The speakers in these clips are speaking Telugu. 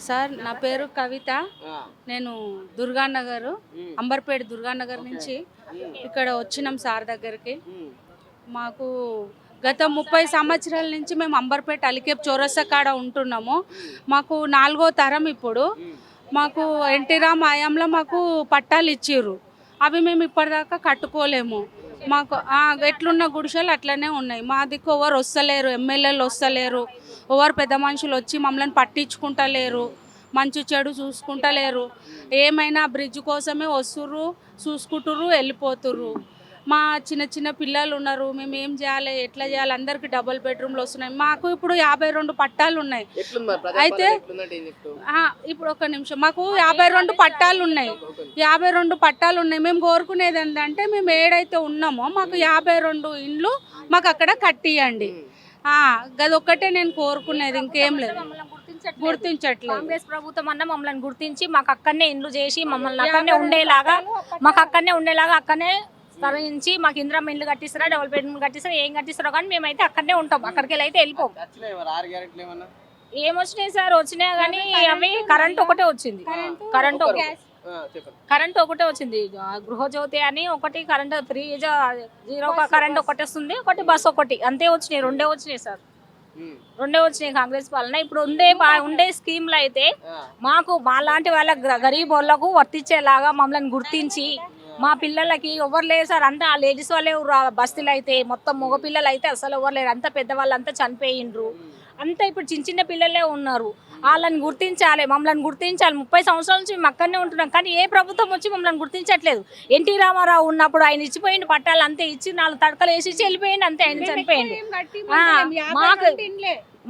సార్ నా పేరు కవిత. నేను దుర్గానగర్ అంబర్పేట దుర్గానగర్ నుంచి ఇక్కడ వచ్చినాం సార్ దగ్గరికి. మాకు గత 30 సంవత్సరాల నుంచి మేము అంబర్పేట అలికేప్ చౌరస్తా కాడ ఉంటున్నాము. మాకు 4వ తరం ఇప్పుడు. మాకు ఎన్టీ రామ్ హయాంలో మాకు పట్టాలు ఇచ్చిర్రు. అవి మేము ఇప్పటిదాకా కట్టుకోలేము. మాకు ఎట్లున్న గుడిసెలు అట్లనే ఉన్నాయి. మా దిక్కు ఎవరు వస్తలేరు, ఎమ్మెల్యేలు వస్తలేరు, ఎవరు పెద్ద మనుషులు వచ్చి మమ్మల్ని పట్టించుకుంటలేరు, మంచి చెడు చూసుకుంటలేరు. ఏమైనా బ్రిడ్జ్ కోసమే వస్తుర్రు, చూసుకుంటుర్రు, వెళ్ళిపోతుర్రు. మా చిన్న చిన్న పిల్లలు ఉన్నారు, మేము ఏం చేయాలి, ఎట్లా చేయాలి? అందరికి డబుల్ బెడ్రూమ్లు వస్తున్నాయి. మాకు ఇప్పుడు 52 పట్టాలు ఉన్నాయి. అయితే ఇప్పుడు ఒక నిమిషం, మాకు 52 పట్టాలు ఉన్నాయి. 52 పట్టాలు ఉన్నాయి. మేము కోరుకునేది ఏంటంటే, మేము ఏడైతే ఉన్నామో మాకు 52 ఇండ్లు మాకు అక్కడ కట్టియండి. గదొక్కటే నేను కోరుకునేది, ఇంకేం లేదు. గుర్తించట్లేదు. కాంగ్రెస్ ప్రభుత్వం అన్న మమ్మల్ని గుర్తించి మాకు అక్కడనే ఇండ్లు చేసి మమ్మల్ని అక్కడనే ఉండేలాగా అక్కడనే స్థలించి మాకు ఇందిరమ్మ ఇండ్లు కట్టిస్తారా, డబుల్ బెడ్రూమ్ కట్టిస్తారా, ఏం కట్టిస్తారో కానీ మేమైతే అక్కడనే ఉంటాం. అక్కడికి అయితే వెళ్ళిపోం. ఏమొచ్చినాయి సార్? వచ్చినాయి కానీ అవి కరెంట్ ఒకటే వచ్చింది. కరెంట్ ఒకటే వచ్చింది. గృహజ్యోతి అని ఒకటి, కరెంట్ ఫ్రీ 0 కరెంట్ ఒకటి వస్తుంది, ఒకటి బస్ ఒకటి, అంతే వచ్చినాయి. రెండే వచ్చినాయి సార్, రెండే వచ్చినాయి కాంగ్రెస్ పాలన. ఇప్పుడు ఉండే స్కీమ్లు అయితే మాకు మాలాంటి వాళ్ళ గరీబ్ వాళ్ళకు వర్తించేలాగా మమ్మల్ని గుర్తించి, మా పిల్లలకి ఎవరు లేరు సార్, అంతా లేడీస్ వాళ్ళే బస్తీలు అయితే, మొత్తం మగ పిల్లలు అయితే అసలు ఎవరు లేరు, అంతా పెద్దవాళ్ళు అంతా చనిపోయిండ్రు. అంతా ఇప్పుడు చిన్న చిన్న పిల్లలే ఉన్నారు. వాళ్ళని గుర్తించాలి, మమ్మల్ని గుర్తించాలి. 30 సంవత్సరాల నుంచి మేము అక్కడనే ఉంటున్నాం, కానీ ఏ ప్రభుత్వం వచ్చి మమ్మల్ని గుర్తించట్లేదు. ఎన్టీ రామారావు ఉన్నప్పుడు ఆయన ఇచ్చిపోయింది పట్టాలు, అంతే ఇచ్చి 4 తడకలు వేసి ఇచ్చి వెళ్ళిపోయింది, అంతే ఆయన చనిపోయింది.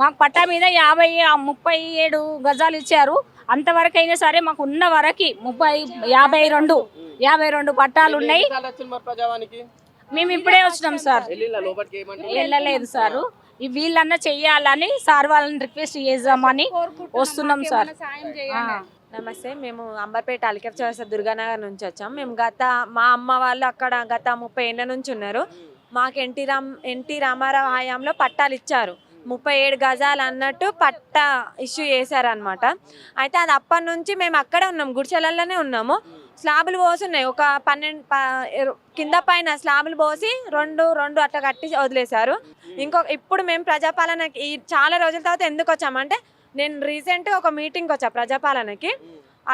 మాకు పట్టా మీద 37 గజాలు ఇచ్చారు. అంతవరకు అయినా సరే మాకు ఉన్న వరకు 52 పట్టాలు ఉన్నాయి. మేము ఇప్పుడే వచ్చినాం సార్, వెళ్ళలేదు సార్. వీళ్ళన్నా చెయ్యాలని సార్ వాళ్ళని రిక్వెస్ట్ చేద్దామని వస్తున్నాం సార్. నమస్తే, మేము అంబర్పేట అలికేప్ చౌరస్తా దుర్గానగర్ నుంచి వచ్చాం. మేము మా అమ్మ వాళ్ళు అక్కడ గత 30 ఏళ్ళ నుంచి ఉన్నారు. మాకు ఎన్టీ రామారావు హయాంలో పట్టాలు ఇచ్చారు. 37 గజాలు అన్నట్టు పట్టా ఇష్యూ చేశారనమాట. అయితే అది అప్పటి నుంచి మేము అక్కడే ఉన్నాం, గుడిచెలలోనే ఉన్నాము. స్లాబులు పోసున్నాయి, ఒక 12 కింద పైన స్లాబులు పోసి 2 అట్లా కట్టి వదిలేశారు. ఇప్పుడు మేము ప్రజాపాలనకి చాలా రోజుల తర్వాత ఎందుకు వచ్చామంటే, నేను రీసెంట్గా ఒక మీటింగ్కి వచ్చా ప్రజాపాలనకి.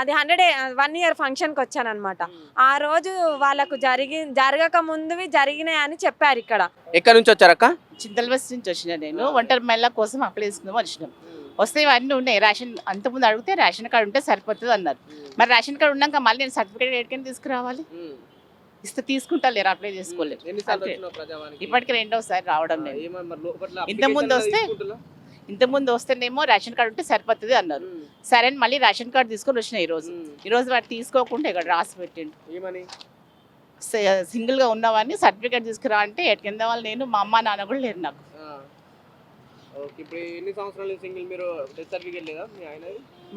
అది 1 ఇయర్ ఫంక్షన్కి వచ్చాను అనమాట. ఆ రోజు వాళ్ళకు జరగక ముందువి జరిగినాయి అని చెప్పారు. ఎక్కడ నుంచి వచ్చారక్క? చింతలబస్ నుంచి వచ్చిన నేను. ఒంటరి మహిళ కోసం అప్లై చేసుకుందాం వచ్చినాం. వస్తే ఇవన్నీ ఉన్నాయి. రేషన్ అంతకుముందు అడిగితే రేషన్ కార్డు ఉంటే సరిపోతుంది అన్నారు. మరి రేషన్ కార్డు ఉన్నాక మళ్ళీ నేను సర్టిఫికేట్ ఎక్కడికైనా తీసుకురావాలి? ఇస్తే తీసుకుంటా లేరు, అప్లై చేసుకోలేదు. ఇప్పటికి 2వసారి రావడం లేదు. ఇంతకుముందు వస్తేనేమో రేషన్ కార్డు ఉంటే సరిపోతుంది అన్నారు. సరే అని మళ్ళీ రేషన్ కార్డు తీసుకొని వచ్చిన ఈరోజు వాటి తీసుకోకుండా ఇక్కడ రాసి పెట్టిండు. సింగిల్గా ఉన్నవాడిని సర్టిఫికేట్ తీసుకురా అంటే ఎట్కింద వాళ్ళు నేను, మా అమ్మ నాన్న కూడా లేరు నాకు.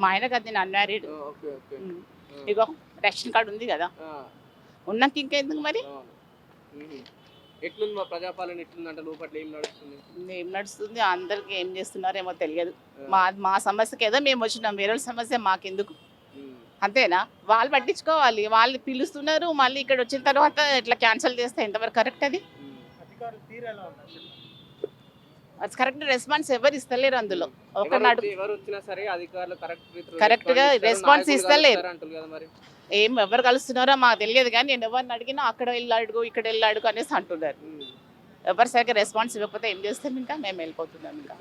మా ఆయనకు అది అన్మ్యారీడ్. ఇగో రేషన్ కార్డు ఉంది కదా, ఉన్నాక ఇంకా ఎందుకు మరి? ఎట్లుంది మా ప్రజాపాలన? ఎట్లుందంటే లోపల ఏం నడుస్తుంది, అందరికి ఏం చేస్తున్నారేమో తెలియదు. మా సమస్యకి ఏదో మేము వచ్చినాం, వేరే సమస్య మాకెందుకు? అంతేనా? వాళ్ళు పట్టించుకోవాలి. వాళ్ళు పిలుస్తున్నారు, మళ్ళీ ఇక్కడ వచ్చిన తర్వాత ఇట్లా క్యాన్సిల్ చేస్తే ఎంతవరకు కరెక్ట్? అది కరెక్ట్ రెస్పాన్స్ ఎవరు ఇస్తలేరు. అందులో కరెక్ట్ గా రెస్పాన్స్ ఇస్తలేరు. ఏం ఎవరు కలుస్తున్నారో మాకు తెలియదు, కానీ నేను ఎవరిని అడిగినా అక్కడ వెళ్ళాడుగు ఇక్కడ వెళ్ళాడుగు అనేసి అంటున్నారు. ఎవరు సరిగ్గా రెస్పాన్స్ ఇవ్వకపోతే ఏం చేస్తాం? ఇంకా మేము వెళ్ళిపోతున్నాం. ఇంకా